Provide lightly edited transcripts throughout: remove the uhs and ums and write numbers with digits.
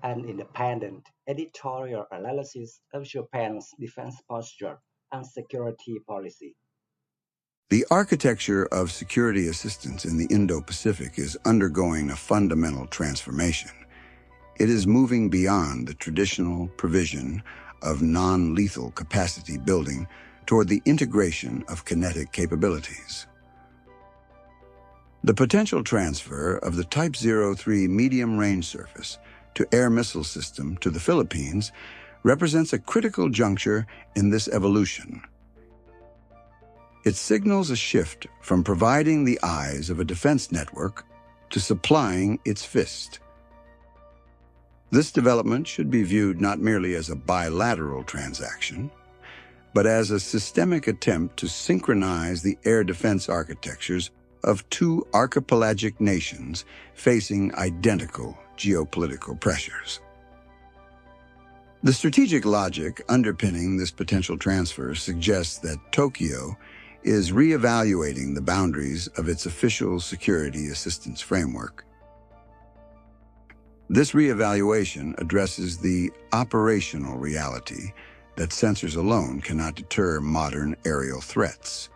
an independent editorial analysis of Japan's defense posture and security policy. The architecture of security assistance in the Indo-Pacific is undergoing a fundamental transformation. It is moving beyond the traditional provision of non-lethal capacity building toward the integration of kinetic capabilities. The potential transfer of the Type-03 medium-range surface to air missile system to the Philippines represents a critical juncture in this evolution. It signals a shift from providing the eyes of a defense network to supplying its fist. This development should be viewed not merely as a bilateral transaction, but as a systemic attempt to synchronize the air defense architectures of two archipelagic nations facing identical geopolitical pressures. The strategic logic underpinning this potential transfer suggests that Tokyo is reevaluating the boundaries of its official security assistance framework. This reevaluation addresses the operational reality that sensors alone cannot deter modern aerial threats.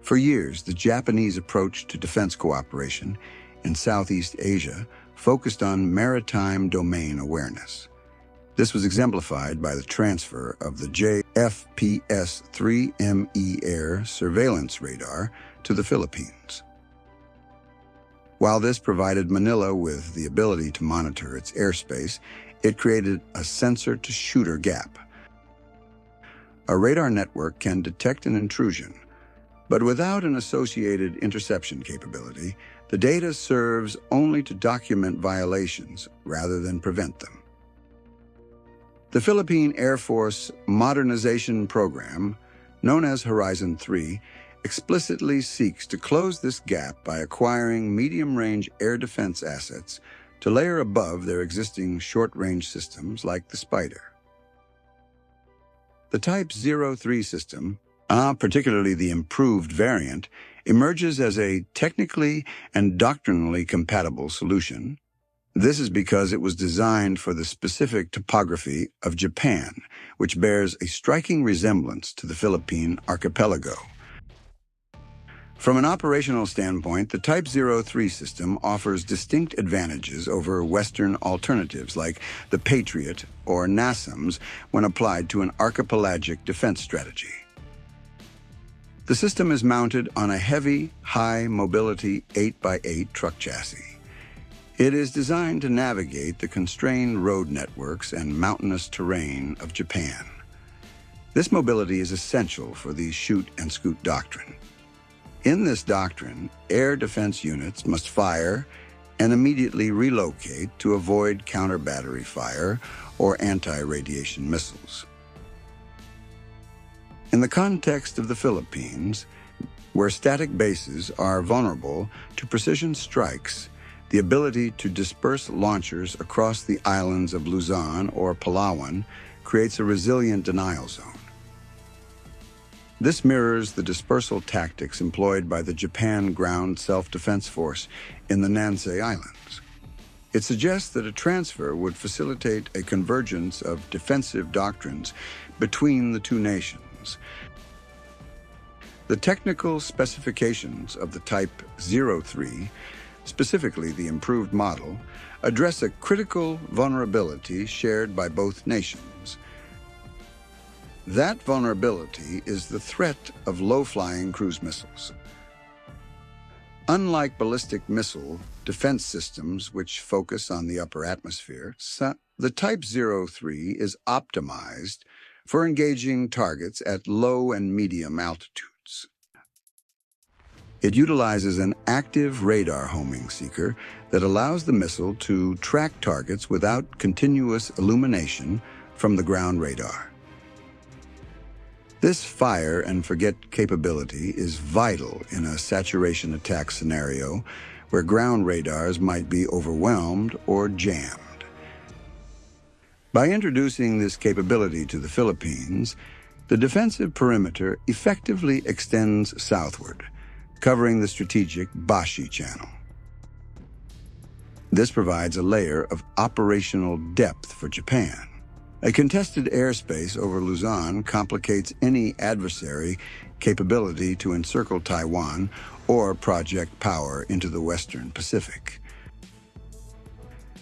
For years, the Japanese approach to defense cooperation in Southeast Asia focused on maritime domain awareness. This was exemplified by the transfer of the JFPS-3ME air surveillance radar to the Philippines. While this provided Manila with the ability to monitor its airspace, it created a sensor-to-shooter gap. A radar network can detect an intrusion, but without an associated interception capability, the data serves only to document violations rather than prevent them. The Philippine Air Force Modernization Program, known as Horizon 3, explicitly seeks to close this gap by acquiring medium-range air defense assets to layer above their existing short-range systems like the Spider. The Type-03 system, particularly the improved variant, emerges as a technically and doctrinally compatible solution. This is because it was designed for the specific topography of Japan, which bears a striking resemblance to the Philippine archipelago. From an operational standpoint, the Type-03 system offers distinct advantages over Western alternatives like the Patriot or NASAMS when applied to an archipelagic defense strategy. The system is mounted on a heavy, high-mobility 8x8 truck chassis. It is designed to navigate the constrained road networks and mountainous terrain of Japan. This mobility is essential for the shoot-and-scoot doctrine. In this doctrine, air defense units must fire and immediately relocate to avoid counter-battery fire or anti-radiation missiles. In the context of the Philippines, where static bases are vulnerable to precision strikes, the ability to disperse launchers across the islands of Luzon or Palawan creates a resilient denial zone. This mirrors the dispersal tactics employed by the Japan Ground Self-Defense Force in the Nansei Islands. It suggests that a transfer would facilitate a convergence of defensive doctrines between the two nations. The technical specifications of the Type-03, specifically the improved model, address a critical vulnerability shared by both nations. That vulnerability is the threat of low-flying cruise missiles. Unlike ballistic missile defense systems which focus on the upper atmosphere, the Type-03 is optimized for engaging targets at low and medium altitudes. It utilizes an active radar homing seeker that allows the missile to track targets without continuous illumination from the ground radar. This fire-and-forget capability is vital in a saturation attack scenario where ground radars might be overwhelmed or jammed. By introducing this capability to the Philippines, the defensive perimeter effectively extends southward, covering the strategic Bashi Channel. This provides a layer of operational depth for Japan. A contested airspace over Luzon complicates any adversary capability to encircle Taiwan or project power into the Western Pacific.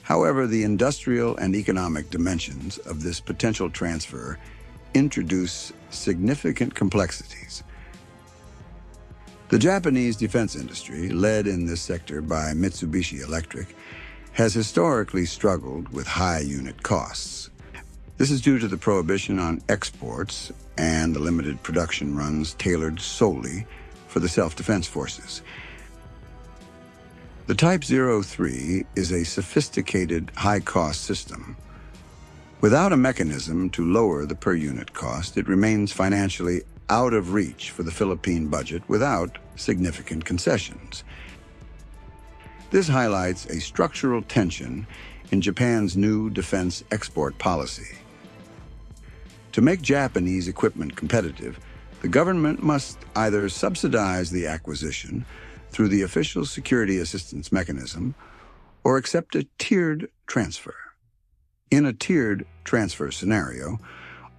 However, the industrial and economic dimensions of this potential transfer introduce significant complexities. The Japanese defense industry, led in this sector by Mitsubishi Electric, has historically struggled with high unit costs. This is due to the prohibition on exports and the limited production runs tailored solely for the self-defense forces. The Type-03 is a sophisticated, high-cost system. Without a mechanism to lower the per-unit cost, it remains financially out of reach for the Philippine budget without significant concessions. This highlights a structural tension in Japan's new defense export policy. To make Japanese equipment competitive, the government must either subsidize the acquisition through the official security assistance mechanism or accept a tiered transfer. In a tiered transfer scenario,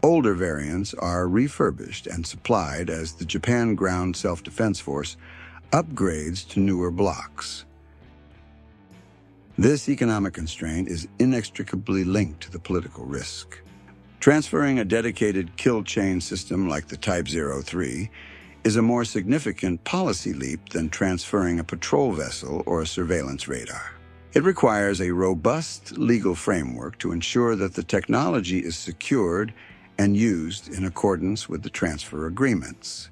older variants are refurbished and supplied as the Japan Ground Self-Defense Force upgrades to newer blocks. This economic constraint is inextricably linked to the political risk. Transferring a dedicated kill chain system like the Type-03 is a more significant policy leap than transferring a patrol vessel or a surveillance radar. It requires a robust legal framework to ensure that the technology is secured and used in accordance with the transfer agreements.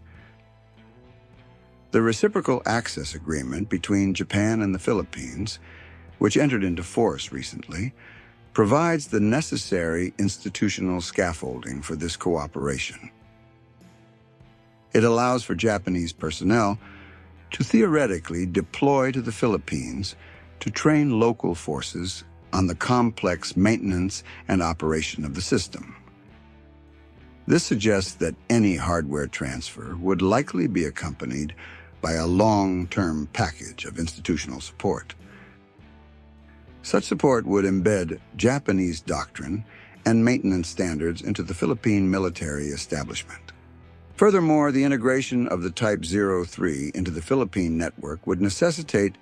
The Reciprocal Access Agreement between Japan and the Philippines, which entered into force recently, provides the necessary institutional scaffolding for this cooperation. It allows for Japanese personnel to theoretically deploy to the Philippines to train local forces on the complex maintenance and operation of the system. This suggests that any hardware transfer would likely be accompanied by a long-term package of institutional support. Such support would embed Japanese doctrine and maintenance standards into the Philippine military establishment. Furthermore, the integration of the Type-03 into the Philippine network would necessitate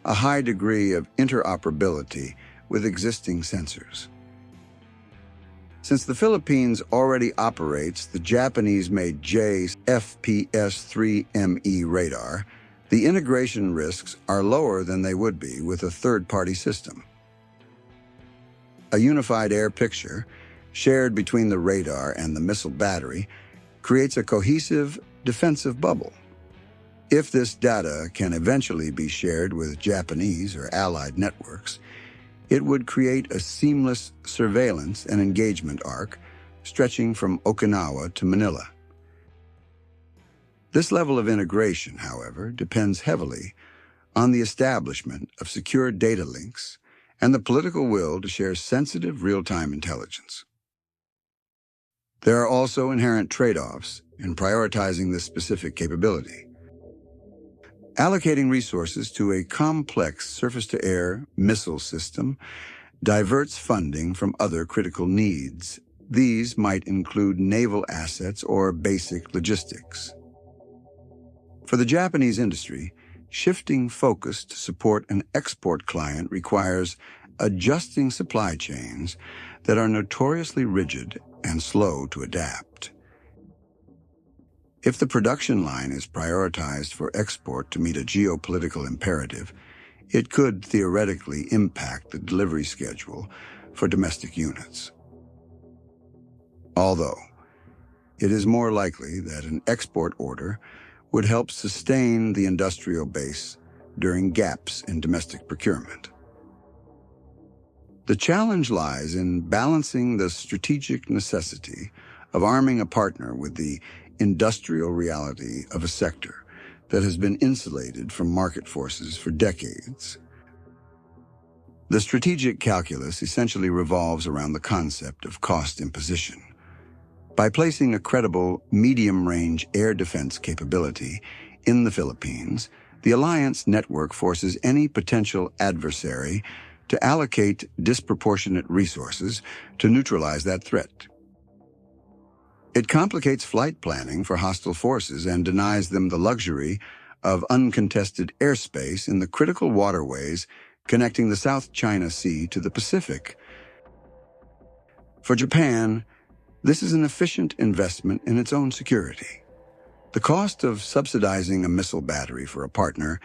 a high degree of interoperability with existing sensors. Since the Philippines already operates the Japanese-made JGSDF-3ME radar, the integration risks are lower than they would be with a third-party system. A unified air picture, shared between the radar and the missile battery, creates a cohesive defensive bubble. If this data can eventually be shared with Japanese or allied networks, it would create a seamless surveillance and engagement arc stretching from Okinawa to Manila. This level of integration, however, depends heavily on the establishment of secure data links and the political will to share sensitive real-time intelligence. There are also inherent trade-offs in prioritizing this specific capability. Allocating resources to a complex surface-to-air missile system diverts funding from other critical needs. These might include naval assets or basic logistics. For the Japanese industry, shifting focus to support an export client requires adjusting supply chains that are notoriously rigid and slow to adapt. If the production line is prioritized for export to meet a geopolitical imperative, it could theoretically impact the delivery schedule for domestic units. Although, it is more likely that an export order would help sustain the industrial base during gaps in domestic procurement. The challenge lies in balancing the strategic necessity of arming a partner with the industrial reality of a sector that has been insulated from market forces for decades. The strategic calculus essentially revolves around the concept of cost imposition. By placing a credible medium-range air defense capability in the Philippines, the alliance network forces any potential adversary to allocate disproportionate resources to neutralize that threat. It complicates flight planning for hostile forces and denies them the luxury of uncontested airspace in the critical waterways connecting the South China Sea to the Pacific. For Japan, this is an efficient investment in its own security. The cost of subsidizing a missile battery for a partner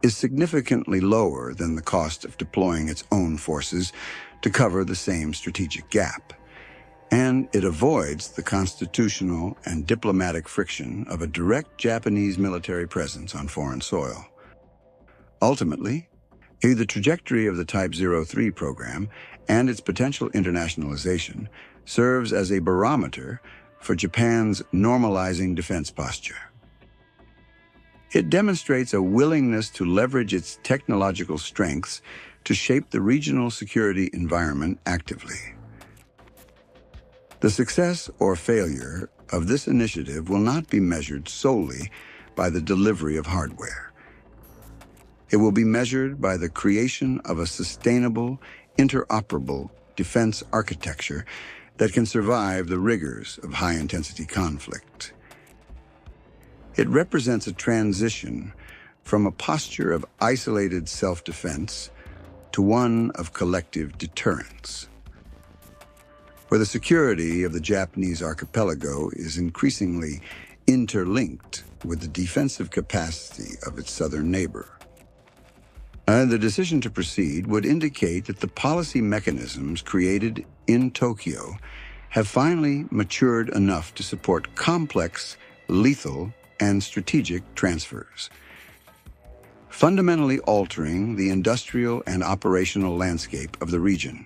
is significantly lower than the cost of deploying its own forces to cover the same strategic gap. And it avoids the constitutional and diplomatic friction of a direct Japanese military presence on foreign soil. Ultimately, the trajectory of the Type-03 program and its potential internationalization serves as a barometer for Japan's normalizing defense posture. It demonstrates a willingness to leverage its technological strengths to shape the regional security environment actively. The success or failure of this initiative will not be measured solely by the delivery of hardware. It will be measured by the creation of a sustainable, interoperable defense architecture that can survive the rigors of high-intensity conflict. It represents a transition from a posture of isolated self-defense to one of collective deterrence, where the security of the Japanese archipelago is increasingly interlinked with the defensive capacity of its southern neighbor. The decision to proceed would indicate that the policy mechanisms created in Tokyo have finally matured enough to support complex, lethal, and strategic transfers, fundamentally altering the industrial and operational landscape of the region.